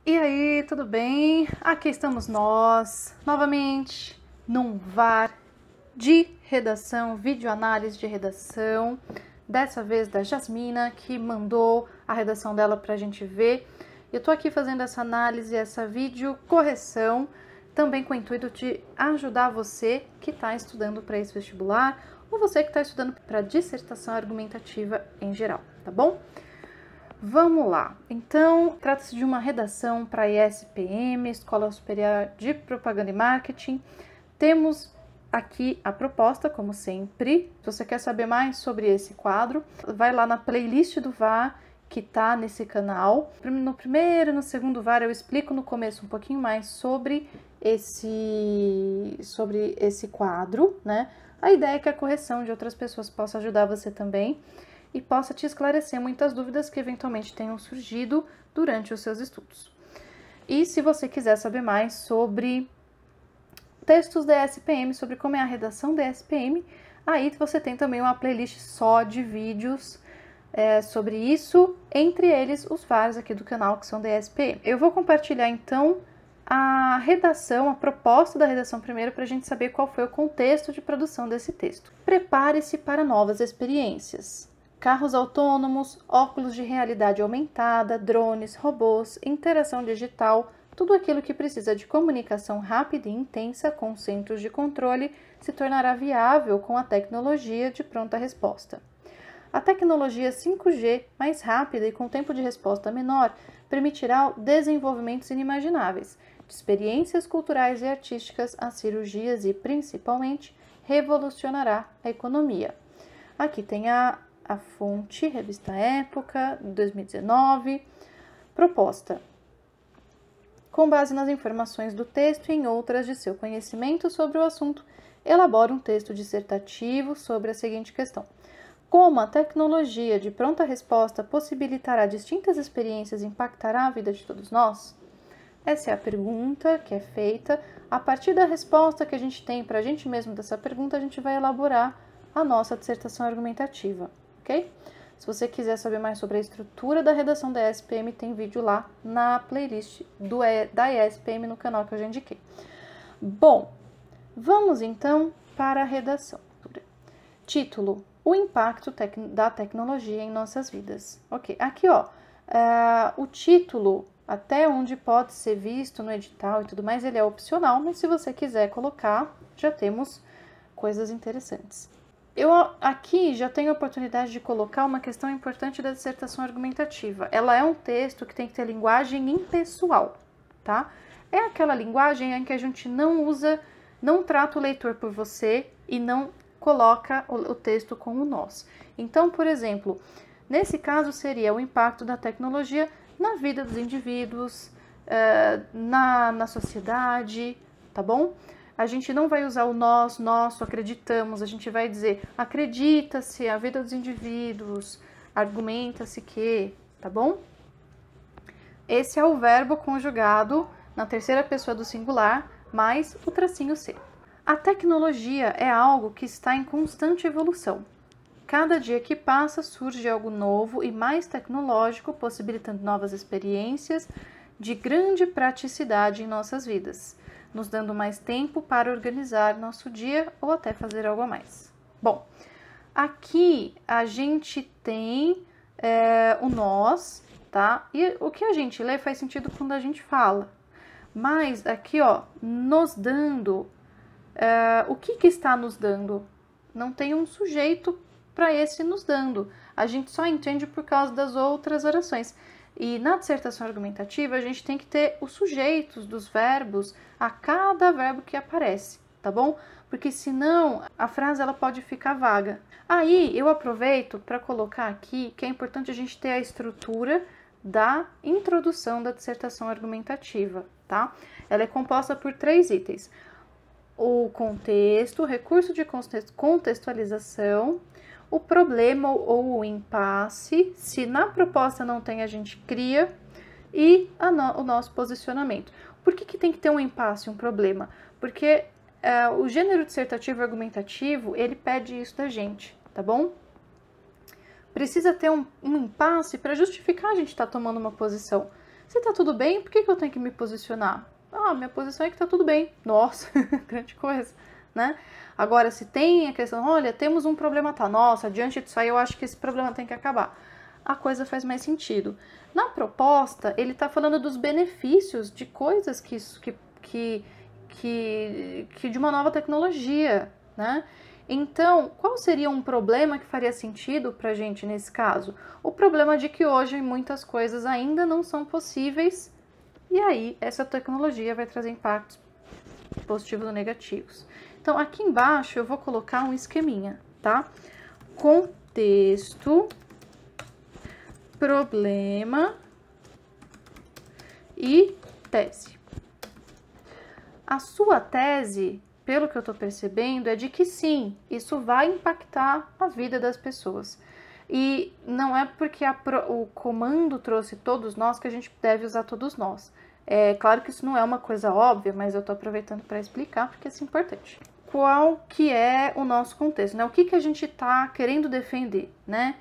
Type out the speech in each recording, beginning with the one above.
E aí, tudo bem? Aqui estamos nós, novamente, num VAR de redação, videoanálise de redação, dessa vez da Jasmina, que mandou a redação dela pra gente ver. Eu tô aqui fazendo essa análise, essa vídeo correção, também com o intuito de ajudar você que está estudando para esse vestibular, ou você que está estudando para dissertação argumentativa em geral, tá bom? Vamos lá. Então, trata-se de uma redação para a ESPM, Escola Superior de Propaganda e Marketing. Temos aqui a proposta, como sempre. Se você quer saber mais sobre esse quadro, vai lá na playlist do VAR que tá nesse canal. No primeiro e no segundo VAR eu explico no começo um pouquinho mais sobre esse quadro, né? A ideia é que a correção de outras pessoas possa ajudar você também e possa te esclarecer muitas dúvidas que eventualmente tenham surgido durante os seus estudos. E se você quiser saber mais sobre textos da ESPM, sobre como é a redação da ESPM, aí você tem também uma playlist só de vídeos sobre isso, entre eles os VARs aqui do canal que são da ESPM. Eu vou compartilhar então a redação, a proposta da redação primeiro para a gente saber qual foi o contexto de produção desse texto. Prepare-se para novas experiências. Carros autônomos, óculos de realidade aumentada, drones, robôs, interação digital, tudo aquilo que precisa de comunicação rápida e intensa com centros de controle se tornará viável com a tecnologia de pronta resposta. A tecnologia 5G, mais rápida e com tempo de resposta menor, permitirá desenvolvimentos inimagináveis, de experiências culturais e artísticas a cirurgias e, principalmente, revolucionará a economia. Aqui tem a fonte, Revista Época, 2019. Proposta. Com base nas informações do texto e em outras de seu conhecimento sobre o assunto, elabora um texto dissertativo sobre a seguinte questão. Como a tecnologia de pronta resposta possibilitará distintas experiências e impactará a vida de todos nós? Essa é a pergunta que é feita. A partir da resposta que a gente tem para a gente mesmo dessa pergunta, a gente vai elaborar a nossa dissertação argumentativa. Ok? Se você quiser saber mais sobre a estrutura da redação da ESPM, tem vídeo lá na playlist da ESPM no canal que eu já indiquei. Bom, vamos então para a redação. Título: O impacto da tecnologia em nossas vidas. Ok, aqui ó, o título, até onde pode ser visto no edital e tudo mais, ele é opcional, mas se você quiser colocar, já temos coisas interessantes. Eu aqui já tenho a oportunidade de colocar uma questão importante da dissertação argumentativa. Ela é um texto que tem que ter linguagem impessoal, tá? É aquela linguagem em que a gente não trata o leitor por você e não coloca o texto com o nós. Então, por exemplo, nesse caso seria o impacto da tecnologia na vida dos indivíduos, na sociedade, tá bom? A gente não vai usar o nós, nosso, acreditamos, a gente vai dizer acredita-se a vida dos indivíduos, argumenta-se que, tá bom? Esse é o verbo conjugado na terceira pessoa do singular, mais o tracinho C. A tecnologia é algo que está em constante evolução. Cada dia que passa surge algo novo e mais tecnológico, possibilitando novas experiências de grande praticidade em nossas vidas, nos dando mais tempo para organizar nosso dia ou até fazer algo a mais. Bom, aqui a gente tem o nós, tá? E o que a gente lê faz sentido quando a gente fala. Mas aqui, ó, nos dando, o que está nos dando? Não tem um sujeito para esse nos dando. A gente só entende por causa das outras orações. E na dissertação argumentativa, a gente tem que ter os sujeitos dos verbos a cada verbo que aparece, tá bom? Porque senão a frase ela pode ficar vaga. Aí eu aproveito para colocar aqui que é importante a gente ter a estrutura da introdução da dissertação argumentativa, tá? Ela é composta por 3 itens. O contexto, o recurso de contextualização, o problema ou o impasse, se na proposta não tem, a gente cria, e o nosso posicionamento. Por que tem que ter um impasse, um problema? Porque o gênero dissertativo argumentativo, ele pede isso da gente, tá bom? Precisa ter um impasse para justificar a gente estar tomando uma posição. Se tá tudo bem, por que eu tenho que me posicionar? Ah, minha posição é que tá tudo bem. Nossa, grande coisa, né? Agora, se tem a questão, olha, temos um problema, tá? Nossa, diante disso aí eu acho que esse problema tem que acabar. A coisa faz mais sentido. Na proposta, ele tá falando dos benefícios de coisas que de uma nova tecnologia, né? Então, qual seria um problema que faria sentido pra gente nesse caso? O problema de que hoje muitas coisas ainda não são possíveis e aí essa tecnologia vai trazer impactos positivos ou negativos. Então, aqui embaixo eu vou colocar um esqueminha, tá? Contexto, problema e tese. A sua tese, pelo que eu tô percebendo, é de que sim, isso vai impactar a vida das pessoas. E não é porque o comando trouxe todos nós que a gente deve usar todos nós. É claro que isso não é uma coisa óbvia, mas eu tô aproveitando para explicar porque isso é importante. Qual que é o nosso contexto, né? O que a gente tá querendo defender, né?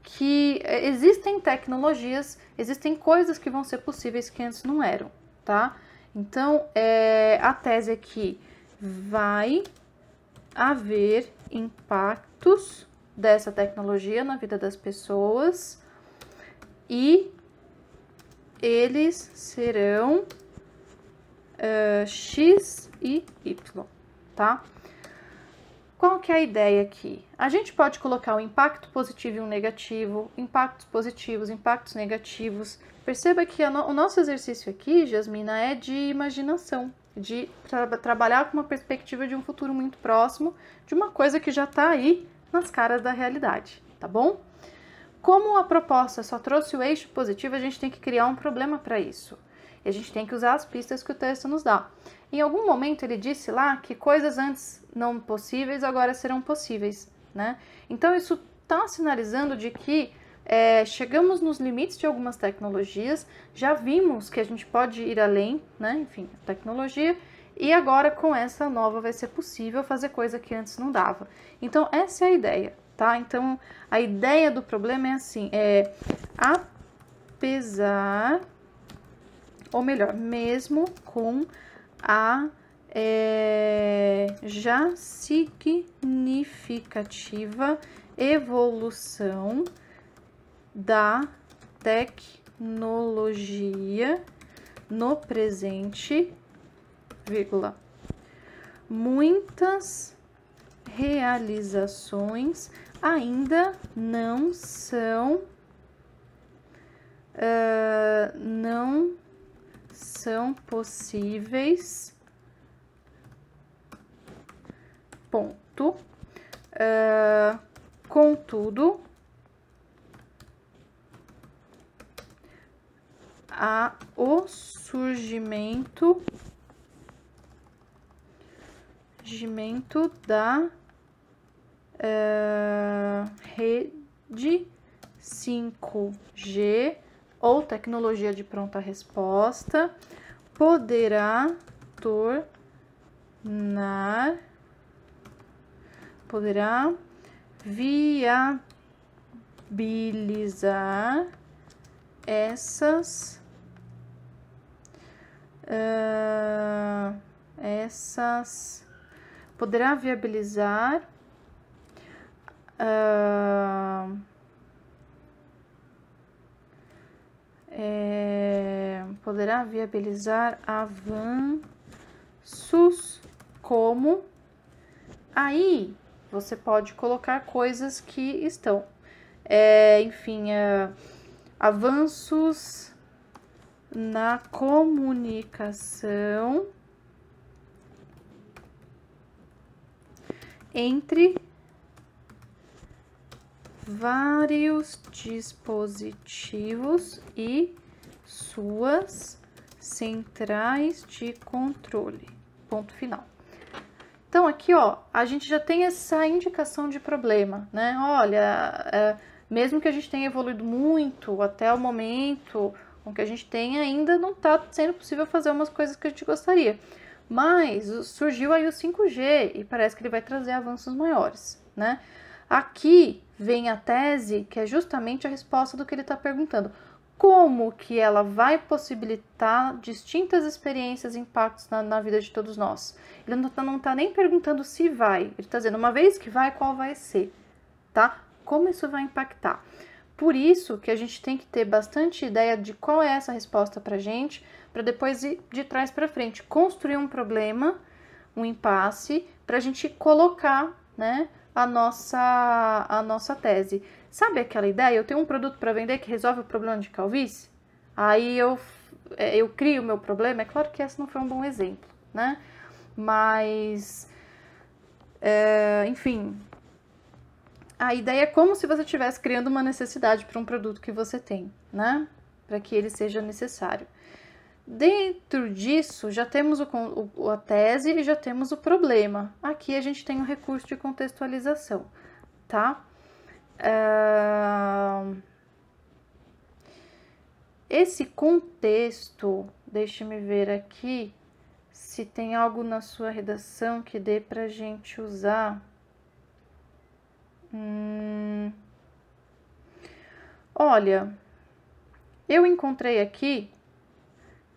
Que existem tecnologias, existem coisas que vão ser possíveis que antes não eram, tá? Então, a tese aqui, vai haver impactos dessa tecnologia na vida das pessoas e eles serão X e Y, tá? Qual que é a ideia aqui? A gente pode colocar um impacto positivo e um negativo, impactos positivos, impactos negativos. Perceba que o nosso exercício aqui, Jasmina, é de imaginação, de trabalhar com uma perspectiva de um futuro muito próximo, de uma coisa que já está aí nas caras da realidade, tá bom? Como a proposta só trouxe o eixo positivo, a gente tem que criar um problema para isso. E a gente tem que usar as pistas que o texto nos dá. Em algum momento ele disse lá que coisas antes não possíveis agora serão possíveis, né? Então isso está sinalizando de que chegamos nos limites de algumas tecnologias, já vimos que a gente pode ir além, né? Enfim, tecnologia, e agora com essa nova vai ser possível fazer coisa que antes não dava. Então essa é a ideia, tá? Então a ideia do problema é assim, apesar, ou melhor, mesmo com a já significativa evolução da tecnologia no presente, vírgula, muitas realizações ainda não são possíveis, ponto. Contudo, o surgimento da rede 5G ou tecnologia de pronta resposta poderá viabilizar poderá viabilizar avanços como, aí você pode colocar coisas que estão, enfim, avanços na comunicação entre vários dispositivos e suas centrais de controle. Ponto final. Então, aqui, ó, a gente já tem essa indicação de problema, né? Olha, mesmo que a gente tenha evoluído muito até o momento, com que a gente tem, ainda não está sendo possível fazer umas coisas que a gente gostaria. Mas surgiu aí o 5G e parece que ele vai trazer avanços maiores, né? Aqui vem a tese, que é justamente a resposta do que ele está perguntando. como que ela vai possibilitar distintas experiências e impactos na vida de todos nós. Ele não tá nem perguntando se vai, ele está dizendo, uma vez que vai, qual vai ser, tá? Como isso vai impactar. Por isso que a gente tem que ter bastante ideia de qual é essa resposta pra gente, para depois ir de trás para frente, construir um problema, um impasse, para a gente colocar, né, a nossa tese. Sabe aquela ideia? Eu tenho um produto para vender que resolve o problema de calvície? Aí eu crio o meu problema. É claro que esse não foi um bom exemplo, né? Mas, enfim, a ideia é como se você estivesse criando uma necessidade para um produto que você tem, né? Para que ele seja necessário. Dentro disso, já temos a tese e já temos o problema. Aqui a gente tem o recurso de contextualização, tá? Esse contexto, deixe-me ver aqui se tem algo na sua redação que dê pra gente usar. Olha, eu encontrei aqui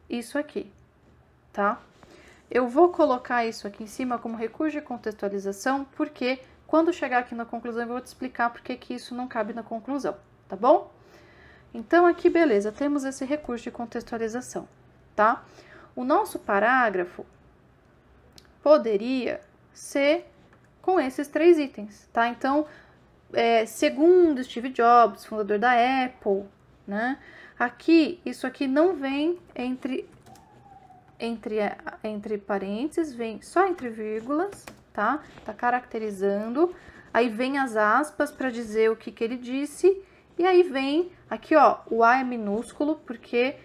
isso aqui, tá? Eu vou colocar isso aqui em cima como recurso de contextualização, porque quando chegar aqui na conclusão eu vou te explicar por que isso não cabe na conclusão, tá bom? Então aqui, beleza, temos esse recurso de contextualização, tá? O nosso parágrafo poderia ser com esses 3 itens, tá? Então, segundo Steve Jobs, fundador da Apple, né? Aqui, isso aqui não vem entre parênteses, vem só entre vírgulas, tá? Tá caracterizando. Aí vem as aspas para dizer o que ele disse. E aí vem aqui, ó, o A é minúsculo, porque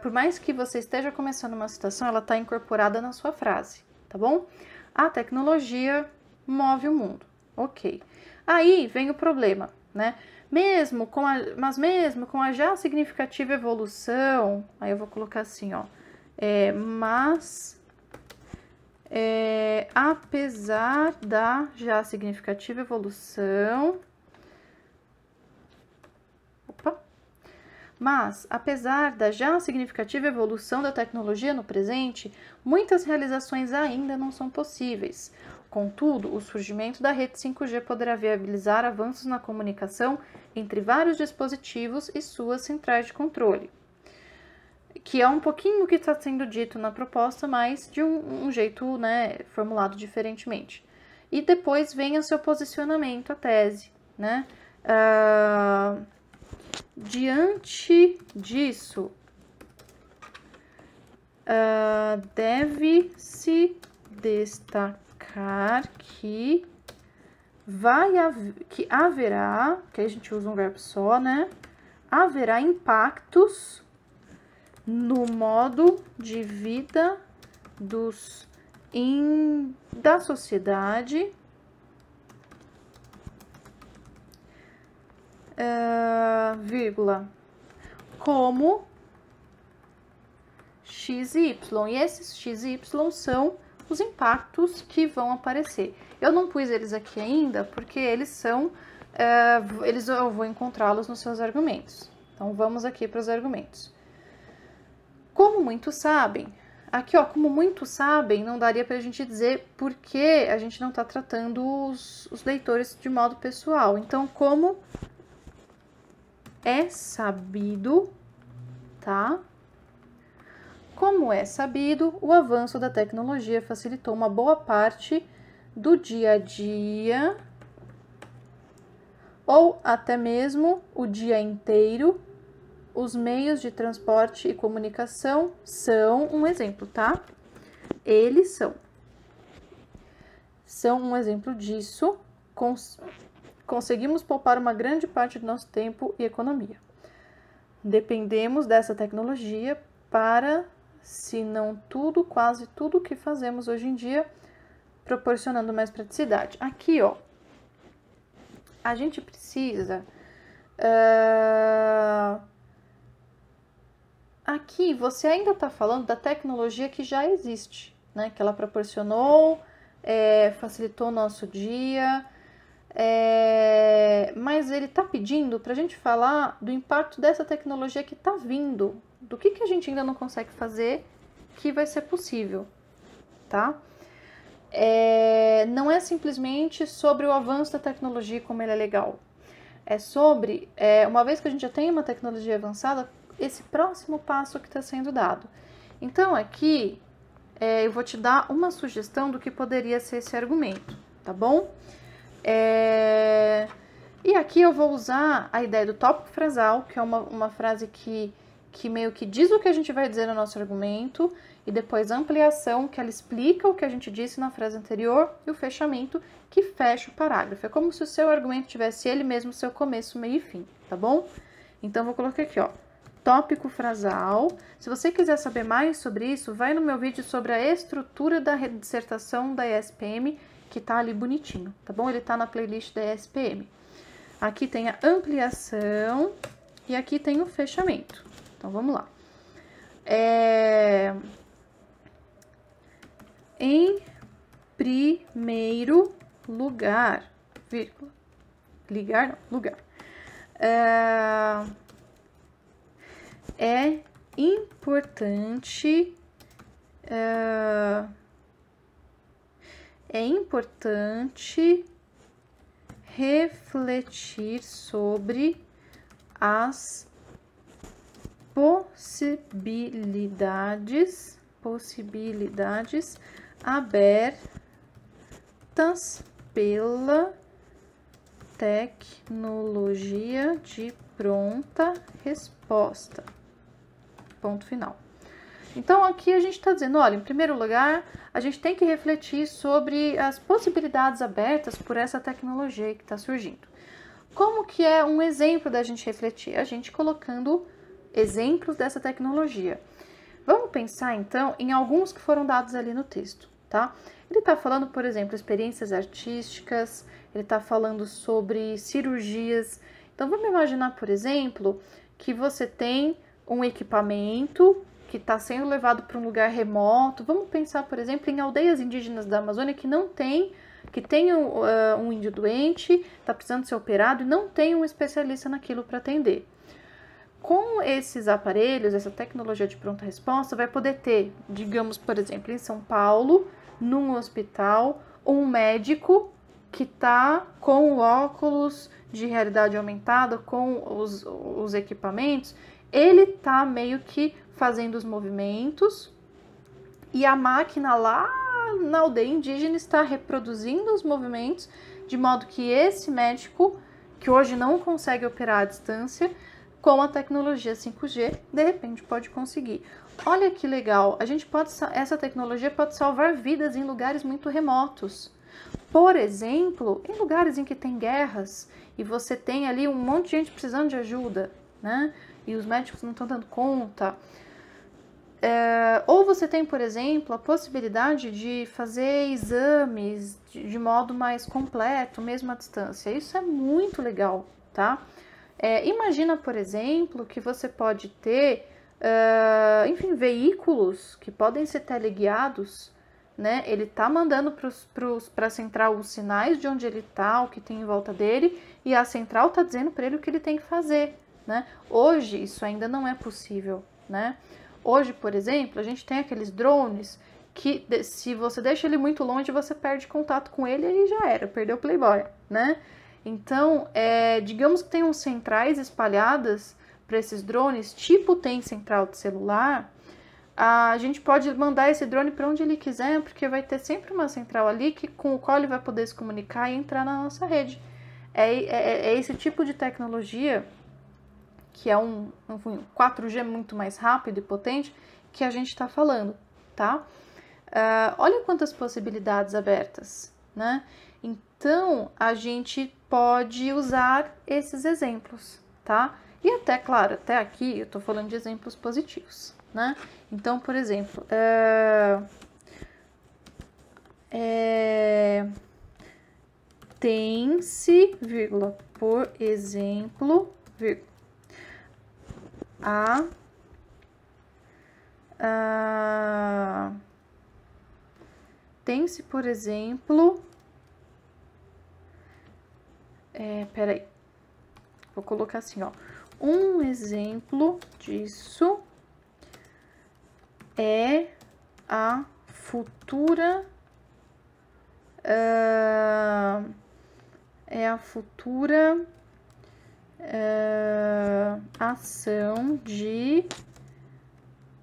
por mais que você esteja começando uma citação, ela tá incorporada na sua frase, tá bom? A tecnologia move o mundo, ok. Aí vem o problema, né? Mesmo com a já significativa evolução, aí eu vou colocar assim, ó, apesar da já significativa evolução, mas, apesar da já significativa evolução da tecnologia no presente, muitas realizações ainda não são possíveis. Contudo, o surgimento da rede 5G poderá viabilizar avanços na comunicação entre vários dispositivos e suas centrais de controle. Que é um pouquinho o que está sendo dito na proposta, mas de um jeito, né, formulado diferentemente. E depois vem o seu posicionamento, a tese, né? Diante disso, deve-se destacar que haverá, que a gente usa um verbo só, né? Haverá impactos no modo de vida da sociedade, vírgula, como X e Y. E esses X e Y são os impactos que vão aparecer. Eu não pus eles aqui ainda, porque eles são, eu vou encontrá-los nos seus argumentos. Então, vamos aqui para os argumentos. Como muitos sabem, aqui, ó, como muitos sabem, não daria para a gente dizer porque a gente não está tratando os leitores de modo pessoal. Então, como é sabido, tá? Como é sabido, o avanço da tecnologia facilitou uma boa parte do dia a dia, ou até mesmo o dia inteiro. Os meios de transporte e comunicação são um exemplo, tá? Eles são um exemplo disso. Conseguimos poupar uma grande parte do nosso tempo e economia. Dependemos dessa tecnologia para, se não tudo, quase tudo que fazemos hoje em dia, proporcionando mais praticidade. Aqui, ó, a gente precisa... Aqui você ainda está falando da tecnologia que já existe, né? Que ela proporcionou, facilitou o nosso dia. Mas ele está pedindo para a gente falar do impacto dessa tecnologia que está vindo, do que a gente ainda não consegue fazer, que vai ser possível, tá? Não é simplesmente sobre o avanço da tecnologia como ele é legal. É sobre, uma vez que a gente já tem uma tecnologia avançada, esse próximo passo que está sendo dado. Então, aqui, eu vou te dar uma sugestão do que poderia ser esse argumento, tá bom? E aqui eu vou usar a ideia do tópico frasal, que é uma frase que meio que diz o que a gente vai dizer no nosso argumento, e depois a ampliação, que ela explica o que a gente disse na frase anterior, e o fechamento, que fecha o parágrafo. É como se o seu argumento tivesse ele mesmo, seu começo, meio e fim, tá bom? Então, vou colocar aqui, ó, tópico frasal. Se você quiser saber mais sobre isso, vai no meu vídeo sobre a estrutura da dissertação da ESPM, que tá ali bonitinho, tá bom? Ele tá na playlist da ESPM. Aqui tem a ampliação e aqui tem o fechamento. Então, vamos lá. Em primeiro lugar, vírgula, ligar não, lugar, é importante refletir sobre as possibilidades abertas pela tecnologia de pronta resposta. Ponto final. Então, aqui a gente está dizendo, olha, em primeiro lugar, a gente tem que refletir sobre as possibilidades abertas por essa tecnologia que está surgindo. Como que é um exemplo da gente refletir? A gente colocando exemplos dessa tecnologia. Vamos pensar, então, em alguns que foram dados ali no texto, tá? Ele está falando, por exemplo, experiências artísticas, ele está falando sobre cirurgias. Então, vamos imaginar, por exemplo, que você tem um equipamento que está sendo levado para um lugar remoto. Vamos pensar, por exemplo, em aldeias indígenas da Amazônia que não tem, que tem um índio doente, está precisando ser operado e não tem um especialista naquilo para atender. Com esses aparelhos, essa tecnologia de pronta resposta, vai poder ter, digamos, por exemplo, em São Paulo, num hospital, um médico que está com o óculos de realidade aumentada, com os equipamentos, ele está meio que fazendo os movimentos e a máquina lá na aldeia indígena está reproduzindo os movimentos de modo que esse médico, que hoje não consegue operar à distância, com a tecnologia 5G, de repente pode conseguir. Olha que legal, essa tecnologia pode salvar vidas em lugares muito remotos. Por exemplo, em lugares em que tem guerras e você tem ali um monte de gente precisando de ajuda, né? E os médicos não estão dando conta. Ou você tem, por exemplo, a possibilidade de fazer exames de modo mais completo, mesmo à distância. Isso é muito legal, tá? Imagina, por exemplo, que você pode ter, enfim, veículos que podem ser teleguiados, né? Ele tá mandando para a central os sinais de onde ele tá, o que tem em volta dele, e a central tá dizendo para ele o que ele tem que fazer, né? Hoje isso ainda não é possível, né? Hoje, por exemplo, a gente tem aqueles drones que, se você deixa ele muito longe, você perde contato com ele e já era, perdeu o Playboy, né? Então, digamos que tem uns centrais espalhadas para esses drones, tipo tem central de celular, a gente pode mandar esse drone para onde ele quiser, porque vai ter sempre uma central ali com o qual ele vai poder se comunicar e entrar na nossa rede. É esse tipo de tecnologia, que é um 4G muito mais rápido e potente, que a gente está falando, tá? Olha quantas possibilidades abertas, né? Então, a gente pode usar esses exemplos, tá? E até, claro, até aqui eu tô falando de exemplos positivos, né? Então, por exemplo, tem-se, vírgula, por exemplo, vírgula, tem-se, por exemplo, colocar assim, ó. Um exemplo disso é a futura ação de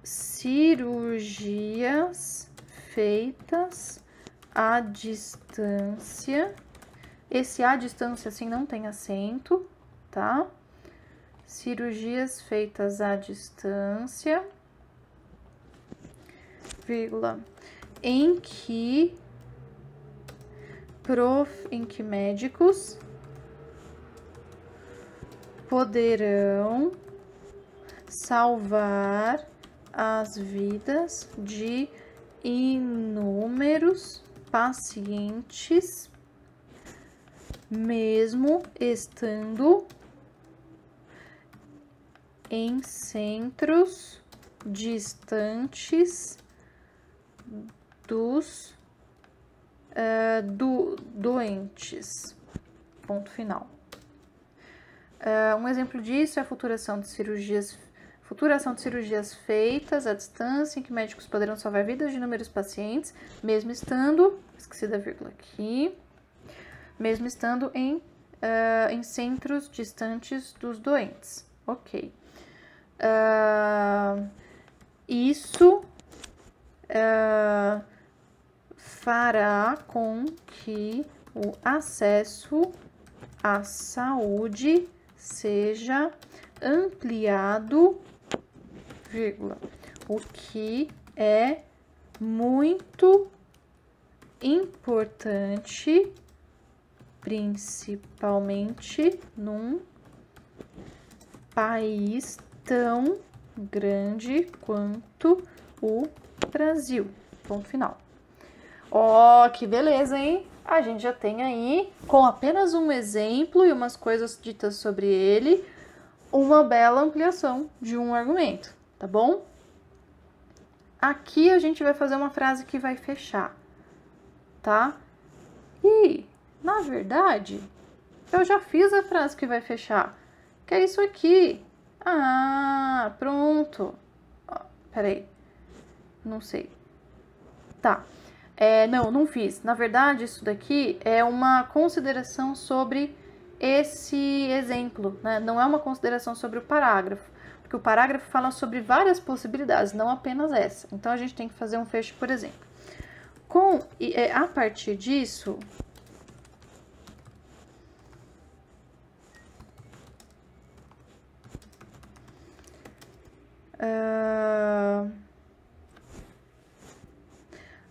cirurgias feitas à distância. Esse à distância, assim, não tem acento, tá? Cirurgias feitas à distância, vírgula, em que médicos poderão salvar as vidas de inúmeros pacientes, mesmo estando em centros distantes dos doentes. Ponto final. Um exemplo disso é a futura ação de cirurgias feitas à distância, em que médicos poderão salvar vidas de inúmeros pacientes, mesmo estando, esqueci da vírgula aqui, mesmo estando em centros distantes dos doentes. Ok. Isso fará com que o acesso à saúde seja ampliado, vírgula, o que é muito importante, principalmente num país tão grande quanto o Brasil. Ponto final. Ó, que beleza, hein? A gente já tem aí, com apenas um exemplo e umas coisas ditas sobre ele, uma bela ampliação de um argumento, tá bom? Aqui a gente vai fazer uma frase que vai fechar, tá? E, na verdade, eu já fiz a frase que vai fechar, que é isso aqui. Ah, pronto. Peraí, não sei. Tá. Não fiz. Na verdade, isso daqui é uma consideração sobre esse exemplo, né? Não é uma consideração sobre o parágrafo, porque o parágrafo fala sobre várias possibilidades, não apenas essa. Então, a gente tem que fazer um fecho, por exemplo.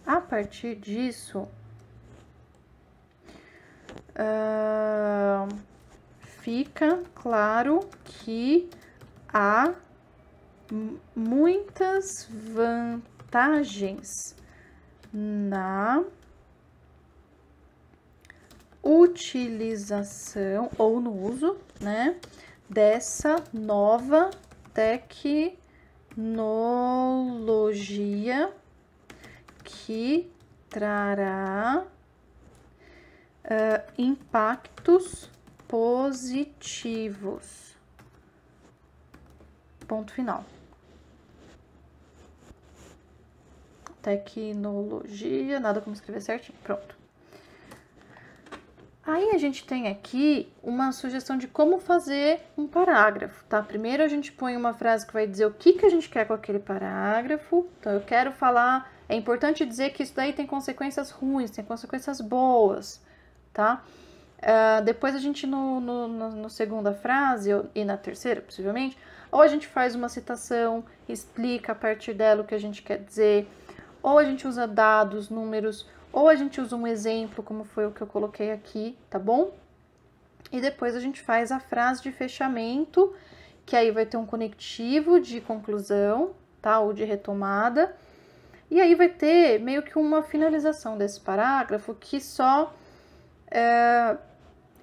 A partir disso, fica claro que há muitas vantagens na utilização ou no uso, né, dessa nova tecnologia que trará impactos positivos. Ponto final. Tecnologia, nada como escrever certinho, pronto. Aí a gente tem aqui uma sugestão de como fazer um parágrafo, tá? Primeiro a gente põe uma frase que vai dizer o que a gente quer com aquele parágrafo. Então, eu quero falar, é importante dizer que isso daí tem consequências ruins, tem consequências boas, tá? Depois a gente, no segunda frase, e na terceira, possivelmente, ou a gente faz uma citação, explica a partir dela o que a gente quer dizer, ou a gente usa dados, números, ou a gente usa um exemplo, como foi o que eu coloquei aqui, tá bom? E depois a gente faz a frase de fechamento, que aí vai ter um conectivo de conclusão, tá? Ou de retomada. E aí vai ter meio que uma finalização desse parágrafo que só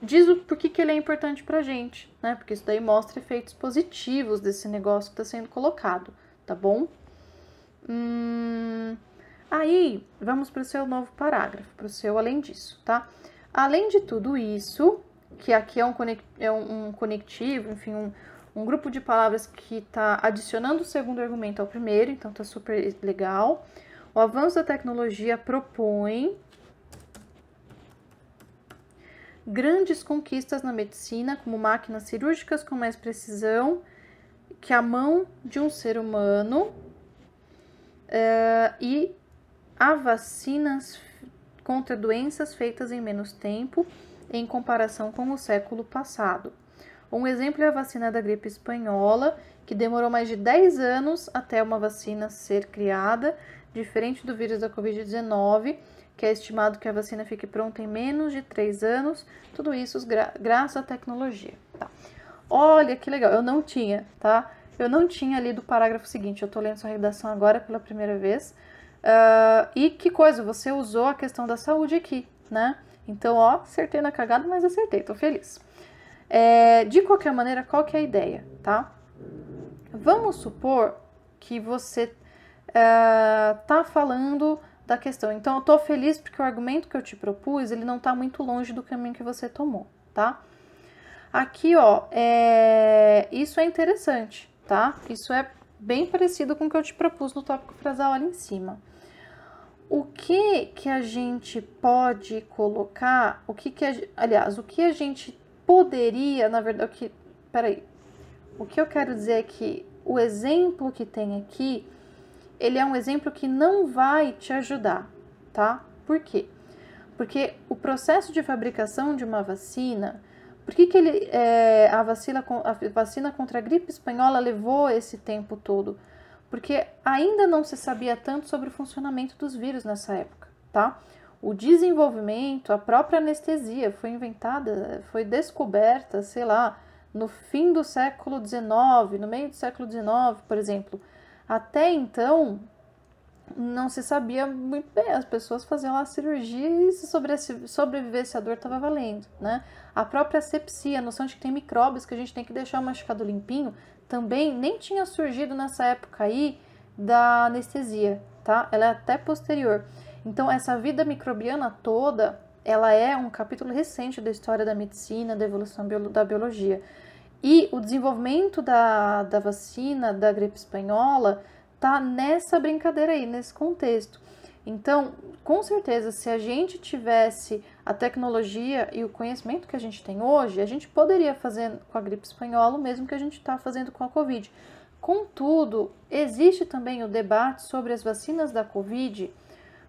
diz o porquê que ele é importante pra gente, né? Porque isso daí mostra efeitos positivos desse negócio que tá sendo colocado, tá bom? Aí, vamos para o seu novo parágrafo, para o seu além disso, tá? Além de tudo isso, que aqui é um conectivo, enfim, um grupo de palavras que está adicionando o segundo argumento ao primeiro, então tá super legal. O avanço da tecnologia propõe grandes conquistas na medicina, como máquinas cirúrgicas com mais precisão que a mão de um ser humano, e há vacinas contra doenças feitas em menos tempo em comparação com o século passado. Um exemplo é a vacina da gripe espanhola, que demorou mais de 10 anos até uma vacina ser criada, diferente do vírus da Covid-19, que é estimado que a vacina fique pronta em menos de 3 anos, tudo isso graças à tecnologia. Tá? Olha que legal, eu não tinha, tá? Eu não tinha lido o parágrafo seguinte, eu tô lendo sua redação agora pela primeira vez. E que coisa, você usou a questão da saúde aqui, né? Então, ó, acertei na cagada, mas acertei, tô feliz. De qualquer maneira, qual que é a ideia, tá? Vamos supor que você tá falando da questão. Então, eu tô feliz porque o argumento que eu te propus, ele não tá muito longe do caminho que você tomou, tá? Aqui, ó, isso é interessante, tá? Isso é bem parecido com o que eu te propus no tópico frasal ali em cima. O que a gente pode colocar, o que a gente poderia, na verdade, o que eu quero dizer é que o exemplo que tem aqui, ele é um exemplo que não vai te ajudar, tá? Por quê? Porque o processo de fabricação de uma vacina, por que a vacina contra a gripe espanhola levou esse tempo todo? Porque ainda não se sabia tanto sobre o funcionamento dos vírus nessa época, tá? O desenvolvimento, a própria anestesia foi inventada, foi descoberta, sei lá, no fim do século XIX, no meio do século XIX, por exemplo. Até então, não se sabia muito bem, as pessoas faziam lá a cirurgia e se sobrevivesse a dor estava valendo, né? A própria asepsia, a noção de que tem micróbios que a gente tem que deixar o machucado limpinho, também nem tinha surgido nessa época aí da anestesia, tá? Ela é até posterior. Então, essa vida microbiana toda, ela é um capítulo recente da história da medicina, da evolução da biologia. E o desenvolvimento da vacina da gripe espanhola tá nessa brincadeira aí, nesse contexto. Então, com certeza, se a gente tivesse a tecnologia e o conhecimento que a gente tem hoje, a gente poderia fazer com a gripe espanhola o mesmo que a gente está fazendo com a Covid. Contudo, existe também o debate sobre as vacinas da Covid,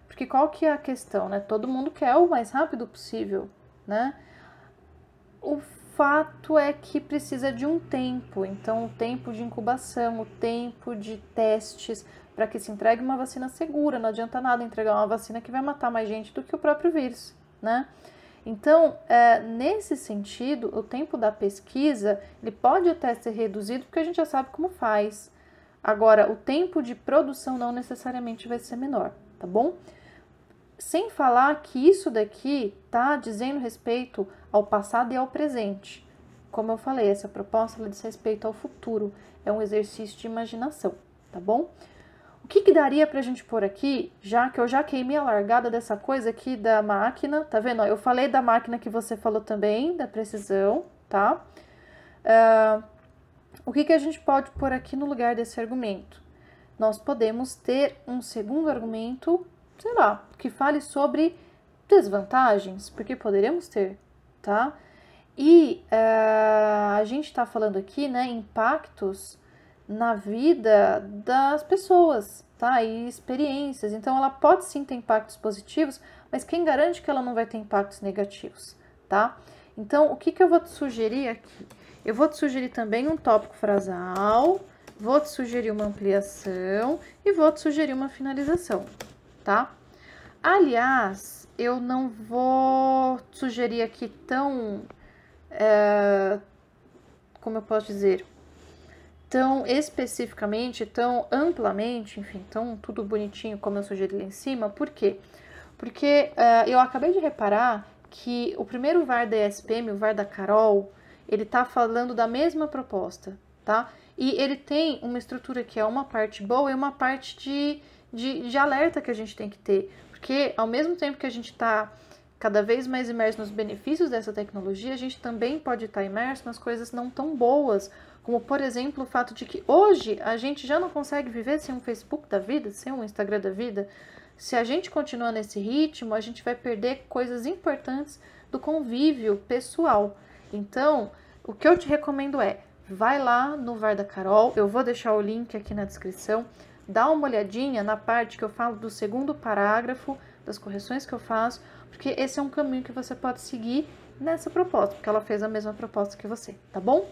porque qual que é a questão, né? Todo mundo quer o mais rápido possível, né? O fato é que precisa de um tempo, então o tempo de incubação, o tempo de testes, para que se entregue uma vacina segura. Não adianta nada entregar uma vacina que vai matar mais gente do que o próprio vírus, né? Então, nesse sentido, o tempo da pesquisa, ele pode até ser reduzido, porque a gente já sabe como faz. Agora, o tempo de produção não necessariamente vai ser menor, tá bom? Sem falar que isso daqui tá dizendo respeito ao passado e ao presente. Como eu falei, essa proposta ela diz respeito ao futuro. É um exercício de imaginação, tá bom? O que daria pra gente pôr aqui, já que eu já queimei a largada dessa coisa aqui da máquina, tá vendo? Eu falei da máquina que você falou também, da precisão, tá? O que a gente pode pôr aqui no lugar desse argumento? Nós podemos ter um segundo argumento, sei lá, que fale sobre desvantagens, porque poderíamos ter, tá? E a gente tá falando aqui, né, impactos na vida das pessoas, tá? E experiências. Então, ela pode sim ter impactos positivos, mas quem garante que ela não vai ter impactos negativos, tá? Então, o que eu vou te sugerir aqui? Eu vou te sugerir também um tópico frasal, vou te sugerir uma ampliação e vou te sugerir uma finalização, tá? Aliás, eu não vou sugerir aqui tão, como eu posso dizer, tão especificamente, tão amplamente, enfim, tão tudo bonitinho como eu sugeri lá em cima. Por quê? Porque eu acabei de reparar que o primeiro VAR da ESPM, o VAR da Carol, ele tá falando da mesma proposta, tá? E ele tem uma estrutura que é uma parte boa e uma parte de alerta que a gente tem que ter. Porque ao mesmo tempo que a gente tá cada vez mais imerso nos benefícios dessa tecnologia, a gente também pode estar imerso nas coisas não tão boas, como, por exemplo, o fato de que hoje a gente já não consegue viver sem um Facebook da vida, sem um Instagram da vida. Se a gente continuar nesse ritmo, a gente vai perder coisas importantes do convívio pessoal. Então, o que eu te recomendo é, vai lá no VAR da Carol, eu vou deixar o link aqui na descrição, dá uma olhadinha na parte que eu falo do segundo parágrafo, das correções que eu faço, porque esse é um caminho que você pode seguir nessa proposta, porque ela fez a mesma proposta que você, tá bom?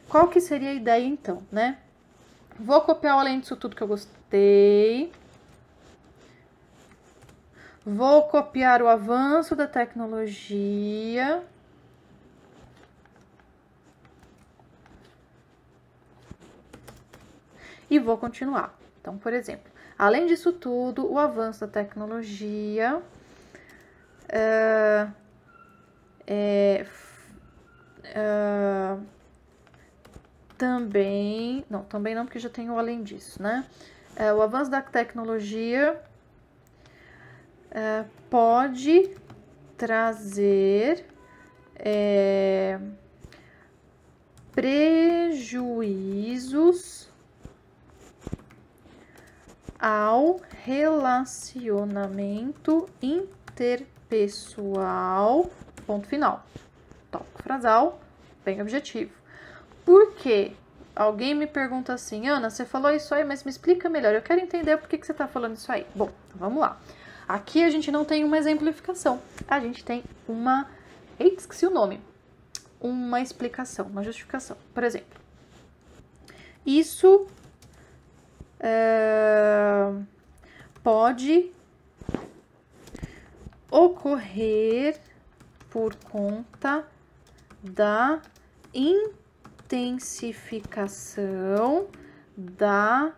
Qual que seria a ideia então, né? Vou copiar além disso tudo que eu gostei. Vou copiar o avanço da tecnologia. E vou continuar. Então, por exemplo, além disso tudo, o avanço da tecnologia também não, porque já tenho além disso, né? O avanço da tecnologia pode trazer prejuízos ao relacionamento interpessoal, ponto final. Tópico frasal, bem objetivo. Por quê? Alguém me pergunta assim, Ana, você falou isso aí, mas me explica melhor. Eu quero entender por que você está falando isso aí. Bom, então vamos lá. Aqui a gente não tem uma exemplificação. A gente tem uma... Eita, esqueci o nome. Uma explicação, uma justificação. Por exemplo, isso pode ocorrer por conta da intensificação da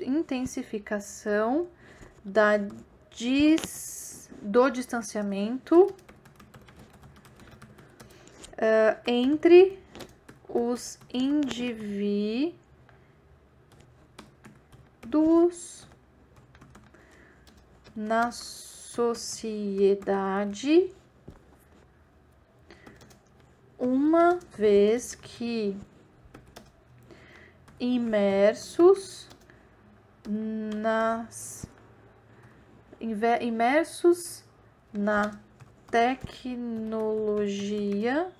intensificação do distanciamento entre os indivíduos na sociedade, uma vez que imersos na tecnologia,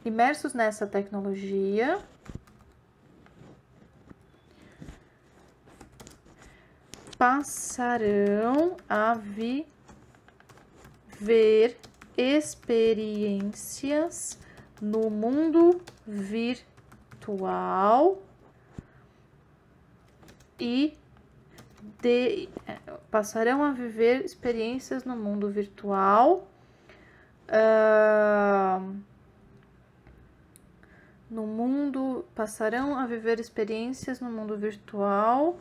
imersos nessa tecnologia, passarão a viver experiências no mundo virtual e passarão a viver experiências no mundo virtual passarão a viver experiências no mundo virtual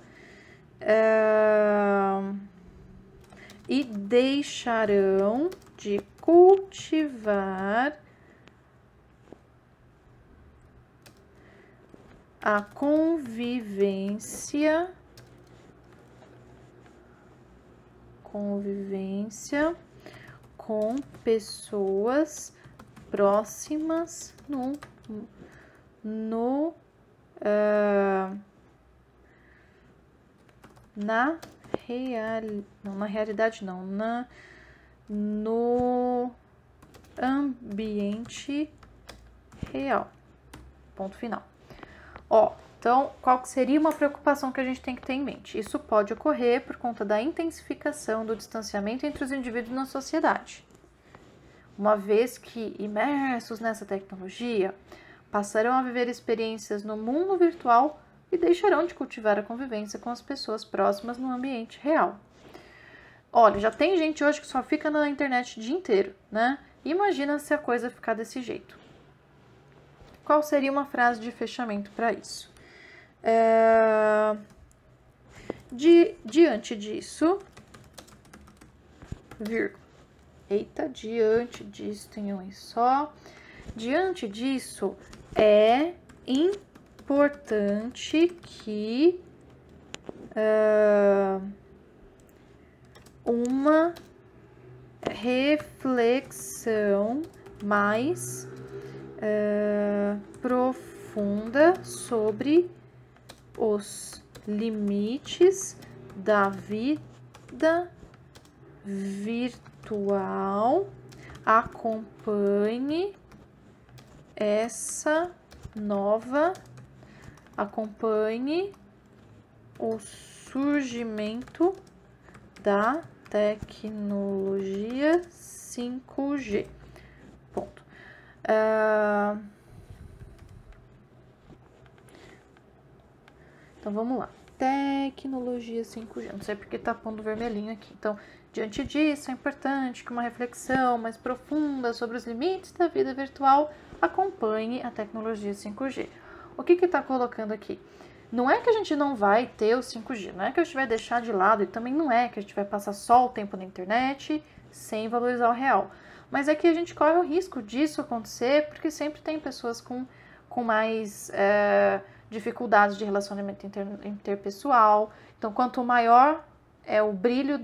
e deixarão de cultivar a convivência com pessoas próximas no ambiente real. Ponto final. Então, qual que seria uma preocupação que a gente tem que ter em mente? Isso pode ocorrer por conta da intensificação do distanciamento entre os indivíduos na sociedade. Uma vez que imersos nessa tecnologia, passarão a viver experiências no mundo virtual e deixarão de cultivar a convivência com as pessoas próximas no ambiente real. Olha, já tem gente hoje que só fica na internet o dia inteiro, né? Imagina se a coisa ficar desse jeito. Qual seria uma frase de fechamento para isso? Diante disso, vírgula. Eita, diante disso, tem um aí só. Diante disso, é importante que uma reflexão mais profunda sobre os limites da vida virtual. Acompanhe o surgimento da tecnologia 5G. Ponto. Então, vamos lá. Tecnologia 5G. Não sei porque tá pondo vermelhinho aqui. Então, diante disso, é importante que uma reflexão mais profunda sobre os limites da vida virtual acompanhe a tecnologia 5G. O que está colocando aqui? Não é que a gente não vai ter o 5G, não é que a gente vai deixar de lado, e também não é que a gente vai passar só o tempo na internet sem valorizar o real. Mas é que a gente corre o risco disso acontecer, porque sempre tem pessoas com mais dificuldades de relacionamento interpessoal. Então, quanto maior é o brilho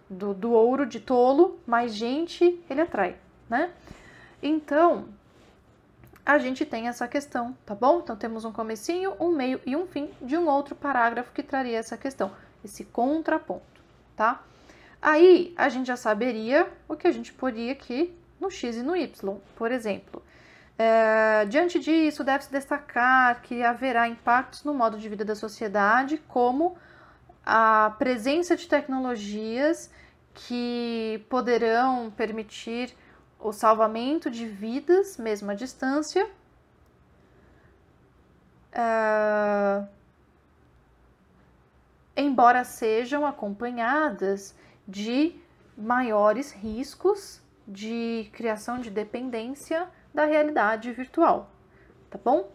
do ouro de tolo, mais gente ele atrai, né? Então, a gente tem essa questão, tá bom? Então, temos um comecinho, um meio e um fim de um outro parágrafo que traria essa questão, esse contraponto, tá? Aí, a gente já saberia o que a gente poria aqui no X e no Y, por exemplo. Diante disso, deve-se destacar que haverá impactos no modo de vida da sociedade, como a presença de tecnologias que poderão permitir o salvamento de vidas, mesmo à distância, embora sejam acompanhadas de maiores riscos de criação de dependência da realidade virtual, tá bom?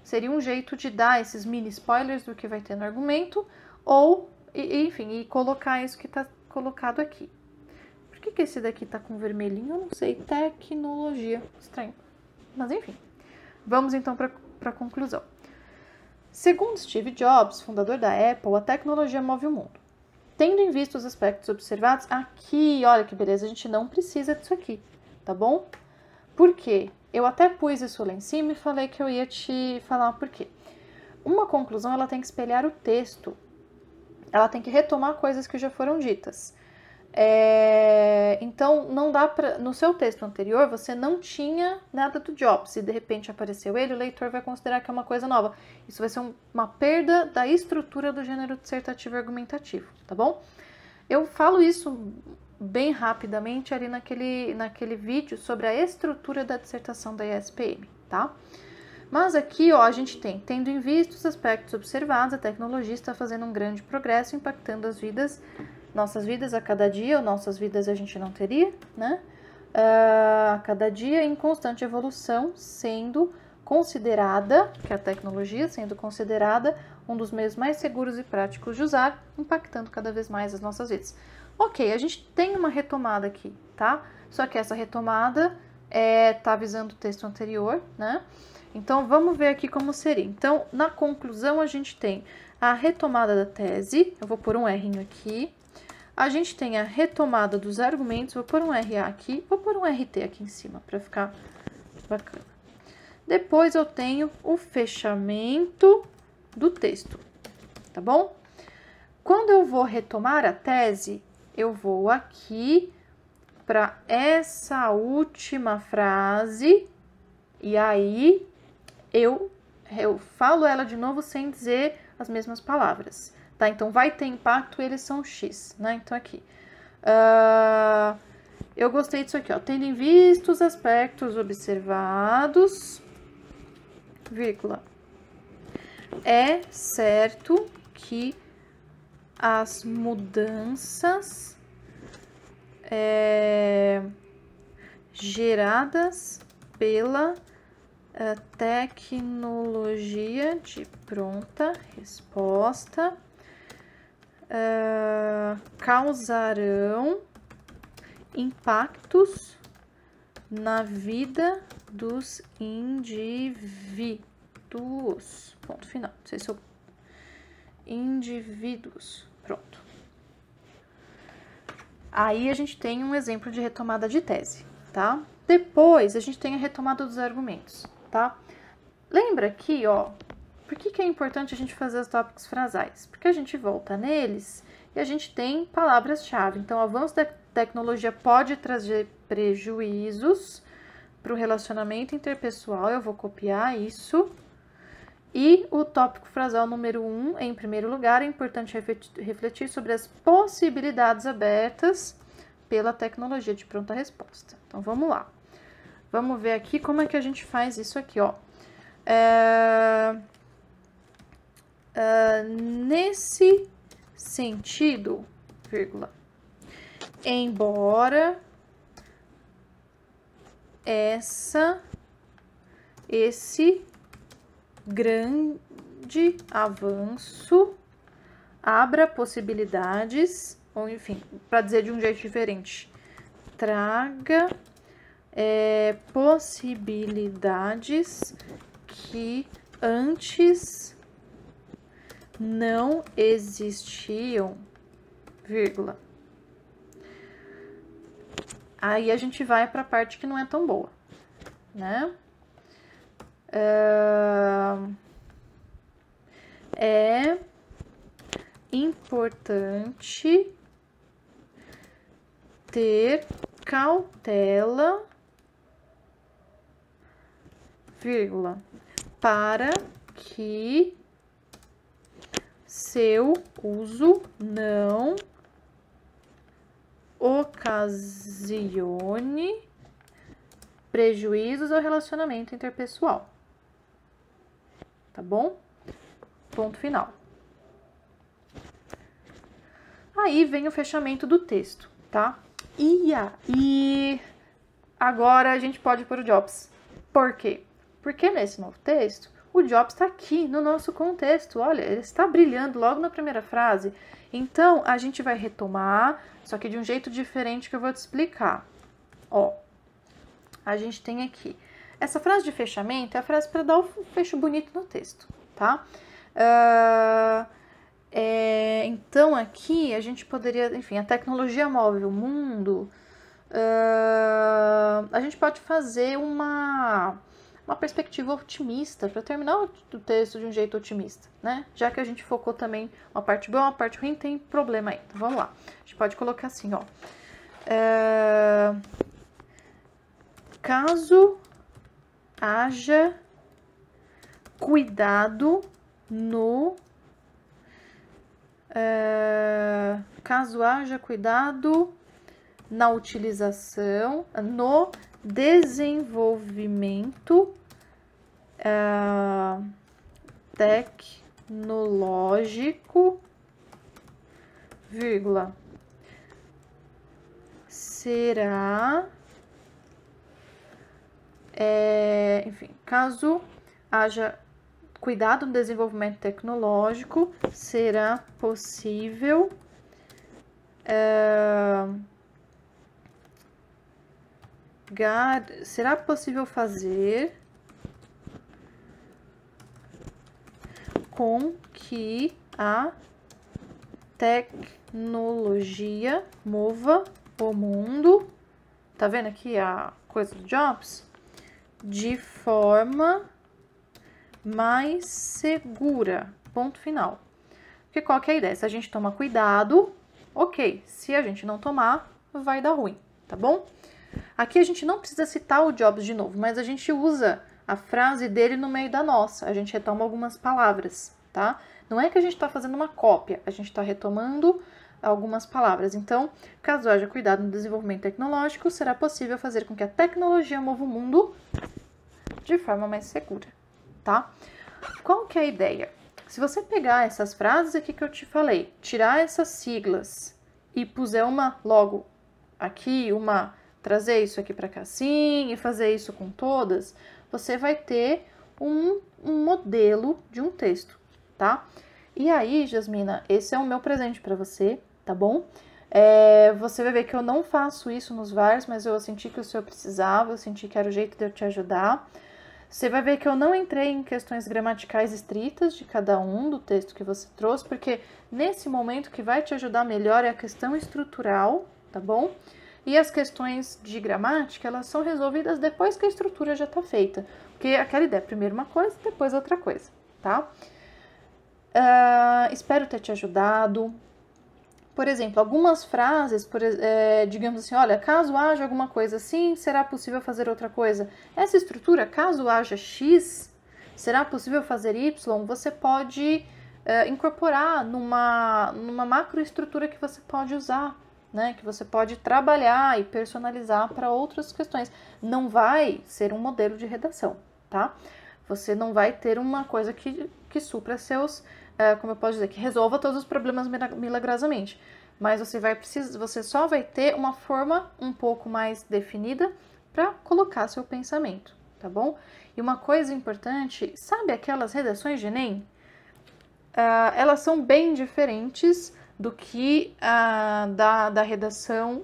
Seria um jeito de dar esses mini spoilers do que vai ter no argumento, ou, enfim, e colocar isso que está colocado aqui. Por que esse daqui tá com vermelhinho? Eu não sei. Tecnologia. Estranho. Mas enfim. Vamos então para a conclusão. Segundo Steve Jobs, fundador da Apple, a tecnologia move o mundo. Tendo em vista os aspectos observados, aqui, olha que beleza, a gente não precisa disso aqui, tá bom? Por quê? Eu até pus isso lá em cima e falei que eu ia te falar por quê. Uma conclusão, ela tem que espelhar o texto. Ela tem que retomar coisas que já foram ditas. Então, não dá pra... No seu texto anterior, você não tinha nada do Jobs. Se de repente apareceu ele, o leitor vai considerar que é uma coisa nova. Isso vai ser uma perda da estrutura do gênero dissertativo e argumentativo, tá bom? Eu falo isso bem rapidamente ali naquele vídeo sobre a estrutura da dissertação da ESPM, tá? Mas aqui, ó, a gente tendo em vista os aspectos observados, a tecnologia está fazendo um grande progresso, impactando nossas vidas a cada dia, ou nossas vidas a gente não teria, né? A cada dia em constante evolução, sendo considerada, que a tecnologia sendo considerada um dos meios mais seguros e práticos de usar, impactando cada vez mais as nossas vidas. Ok, a gente tem uma retomada aqui, tá? Só que essa retomada tá visando o texto anterior, né? Então, vamos ver aqui como seria. Então, na conclusão, a gente tem a retomada da tese, eu vou pôr um R aqui. A gente tem a retomada dos argumentos, vou pôr um RA aqui, vou pôr um RT aqui em cima, para ficar bacana. Depois, eu tenho o fechamento do texto, tá bom? Quando eu vou retomar a tese, eu vou aqui para essa última frase, e aí eu falo ela de novo sem dizer as mesmas palavras, tá? Então, vai ter impacto, eles são X, né? Então, aqui. Eu gostei disso aqui, ó. Tendo em vista os aspectos observados, vírgula, é certo que as mudanças geradas pela tecnologia de pronta resposta causarão impactos na vida dos indivíduos. Ponto final. Não sei se eu indivíduos. Pronto. Aí a gente tem um exemplo de retomada de tese, tá? Depois a gente tem a retomada dos argumentos, tá? Lembra aqui, ó, por que é importante a gente fazer os tópicos frasais? Porque a gente volta neles e a gente tem palavras-chave. Então, o avanço da tecnologia pode trazer prejuízos para o relacionamento interpessoal. Eu vou copiar isso. E o tópico frasal número 1, em primeiro lugar, é importante refletir sobre as possibilidades abertas pela tecnologia de pronta resposta. Então, vamos lá. Vamos ver aqui como é que a gente faz isso aqui, ó. Nesse sentido, vírgula, embora esse grande avanço abra possibilidades, ou enfim, para dizer de um jeito diferente, traga possibilidades que antes não existiam, vírgula. Aí a gente vai para a parte que não é tão boa, né? É importante ter cautela, vírgula, para que seu uso não ocasione prejuízos ao relacionamento interpessoal. Tá bom? Ponto final. Aí vem o fechamento do texto, tá? E agora a gente pode ir para o Jobs. Por quê? Porque nesse novo texto, o Jobs está aqui no nosso contexto. Olha, ele está brilhando logo na primeira frase. Então, a gente vai retomar, só que de um jeito diferente que eu vou te explicar. Ó, a gente tem aqui. Essa frase de fechamento é a frase para dar o fecho bonito no texto, tá? Então, aqui a gente poderia, enfim, a tecnologia móvel, o mundo, a gente pode fazer uma perspectiva otimista para terminar o texto de um jeito otimista, né? Já que a gente focou também uma parte boa, uma parte ruim, tem problema aí. Então, vamos lá. A gente pode colocar assim, ó. Caso haja cuidado no na utilização, no desenvolvimento tecnológico, vírgula, será, enfim, caso haja cuidado no desenvolvimento tecnológico, será possível fazer com que a tecnologia mova o mundo, tá vendo aqui a coisa do Jobs? De forma mais segura, ponto final. Porque qual que é a ideia? Se a gente toma cuidado, ok. Se a gente não tomar, vai dar ruim, tá bom? Aqui a gente não precisa citar o Jobs de novo, mas a gente usa a frase dele no meio da nossa. A gente retoma algumas palavras, tá? Não é que a gente está fazendo uma cópia, a gente está retomando algumas palavras. Então, caso haja cuidado no desenvolvimento tecnológico, será possível fazer com que a tecnologia mova o mundo de forma mais segura, tá? Qual que é a ideia? Se você pegar essas frases aqui que eu te falei, tirar essas siglas e puser uma logo aqui, trazer isso aqui para cá assim e fazer isso com todas, você vai ter um modelo de um texto, tá? E aí, Jasmina, esse é o meu presente para você, tá bom? Você vai ver que eu não faço isso nos VARs, mas eu senti que o senhor precisava, eu senti que era o jeito de eu te ajudar. Você vai ver que eu não entrei em questões gramaticais estritas de cada um do texto que você trouxe, porque nesse momento o que vai te ajudar melhor é a questão estrutural, tá bom? E as questões de gramática, elas são resolvidas depois que a estrutura já tá feita. Porque aquela ideia, primeiro uma coisa, depois outra coisa, tá? Espero ter te ajudado. Por exemplo, algumas frases, digamos assim, olha, caso haja alguma coisa assim, será possível fazer outra coisa. Essa estrutura, caso haja X, será possível fazer Y, você pode incorporar numa macroestrutura que você pode usar, né? Que você pode trabalhar e personalizar para outras questões. Não vai ser um modelo de redação, tá? Você não vai ter uma coisa que supra seus... como eu posso dizer, que resolva todos os problemas milagrosamente. Mas você só vai ter uma forma um pouco mais definida para colocar seu pensamento, tá bom? E uma coisa importante, sabe aquelas redações de Enem? Elas são bem diferentes do que da redação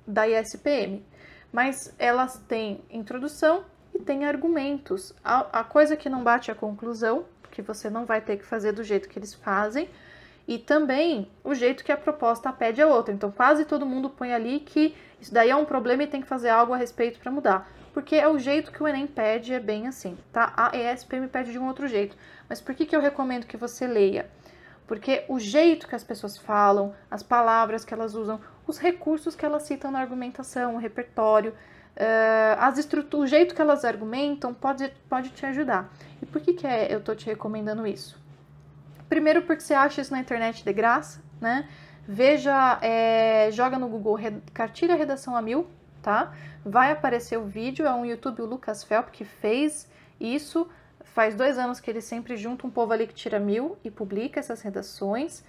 da ISPM. Mas elas têm introdução e têm argumentos. A coisa que não bate é a conclusão, que você não vai ter que fazer do jeito que eles fazem, e também o jeito que a proposta pede é outra. Então, quase todo mundo põe ali que isso daí é um problema e tem que fazer algo a respeito para mudar. Porque é o jeito que o Enem pede, é bem assim, tá? A ESPM pede de um outro jeito. Mas por que eu recomendo que você leia? Porque o jeito que as pessoas falam, as palavras que elas usam, os recursos que elas citam na argumentação, o repertório, o jeito que elas argumentam pode te ajudar. E por que eu tô te recomendando isso? Primeiro porque você acha isso na internet de graça, né? Joga no Google Cartilha Redação a 1000, tá? Vai aparecer o vídeo, é um YouTube, o Lucas Felp, que fez isso. Faz 2 anos que ele sempre junta um povo ali que tira 1000 e publica essas redações.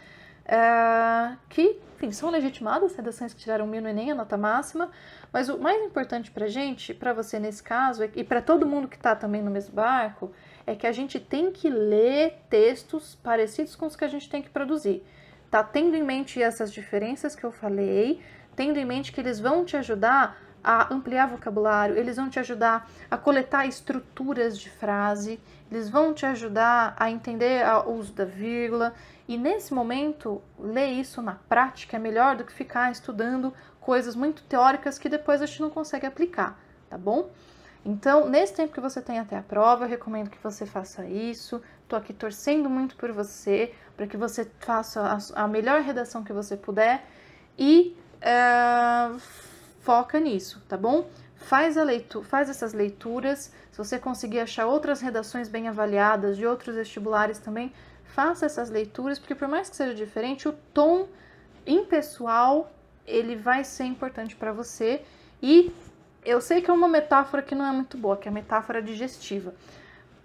Que, enfim, são legitimadas, redações que tiraram 1000 no Enem, a nota máxima, mas o mais importante pra gente, pra você nesse caso, e pra todo mundo que tá também no mesmo barco, é que a gente tem que ler textos parecidos com os que a gente tem que produzir, tá? Tendo em mente essas diferenças que eu falei, tendo em mente que eles vão te ajudar a ampliar vocabulário, eles vão te ajudar a coletar estruturas de frase, eles vão te ajudar a entender o uso da vírgula. E nesse momento, ler isso na prática é melhor do que ficar estudando coisas muito teóricas que depois a gente não consegue aplicar, tá bom? Então, nesse tempo que você tem até a prova, eu recomendo que você faça isso. Tô aqui torcendo muito por você, para que você faça a melhor redação que você puder e foca nisso, tá bom? Faz essas leituras. Se você conseguir achar outras redações bem avaliadas de outros vestibulares também, faça essas leituras, porque por mais que seja diferente, o tom impessoal, ele vai ser importante para você. E eu sei que é uma metáfora que não é muito boa, que é a metáfora digestiva.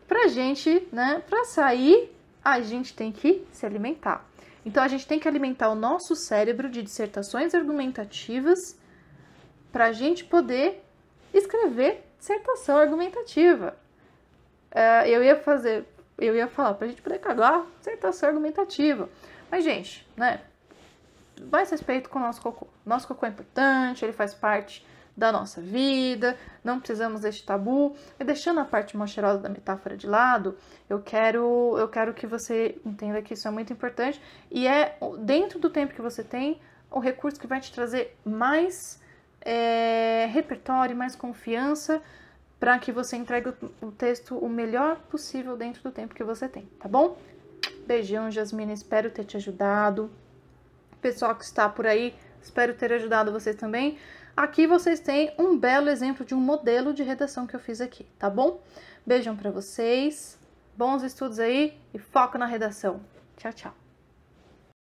Pra gente, né, pra sair, a gente tem que se alimentar. Então, a gente tem que alimentar o nosso cérebro de dissertações argumentativas pra gente poder escrever dissertação argumentativa. Eu ia falar pra gente poder cagar dissertação argumentativa. Mas, gente, né, mais respeito com o nosso cocô. Nosso cocô é importante, ele faz parte da nossa vida, não precisamos deste tabu. E deixando a parte mocherosa da metáfora de lado, eu quero que você entenda que isso é muito importante e é dentro do tempo que você tem o recurso que vai te trazer mais repertório, mais confiança para que você entregue o texto o melhor possível dentro do tempo que você tem, tá bom? Beijão, Jasmine, espero ter te ajudado. Pessoal que está por aí, espero ter ajudado vocês também. Aqui vocês têm um belo exemplo de um modelo de redação que eu fiz aqui, tá bom? Beijão pra vocês, bons estudos aí e foco na redação. Tchau, tchau.